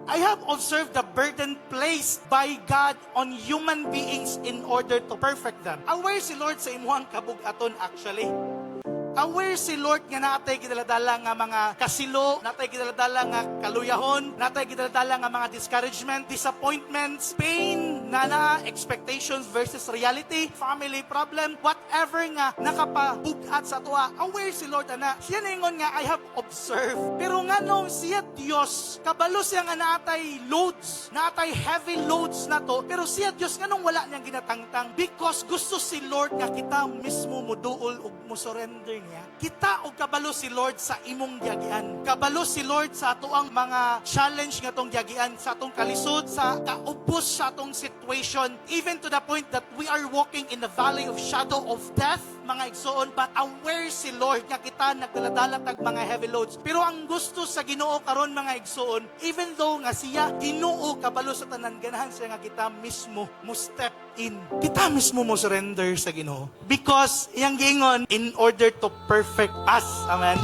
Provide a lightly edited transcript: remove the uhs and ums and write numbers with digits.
I have observed the burden placed by God on human beings in order to perfect them. Aware si Lord sa imuhang kabug-aton actually. Aware si Lord nga natay gidaladala nga mga kasilo, natay gidaladala nga kaluyahon, natay gidaladala nga mga discouragement, disappointments, pain, expectations versus reality, family problem, whatever nga nakapabugat sa tuwa. Aware si Lord ana. Siya ningon nga I have observed. Pero nga nung siya Dios, kabalo siya nga natay loads, natay heavy loads na to, pero siya Dios nga nung wala niyang ginatangtang because gusto si Lord nga kita mismo muduol ug mo surrender niya. Kita og kabalo si Lord sa imong giagian. Kabalo si Lord sa atoang mga challenge nga tong giagian, sa atong kalisod, sa kaubos sa atong situation, even to the point that we are walking in the valley of shadow of death, mga igsoon, but aware si Lord nga kita nagdaladala tag mga heavy loads. Pero ang gusto sa Ginoo karon mga igsoon, even though nga siya Ginoo kabalo sa tanan, ganahan siya nga kita mismo mo step in. Kita mismo mo surrender sa Ginoo. Because iyang giingon, in order to perfect us. Amen.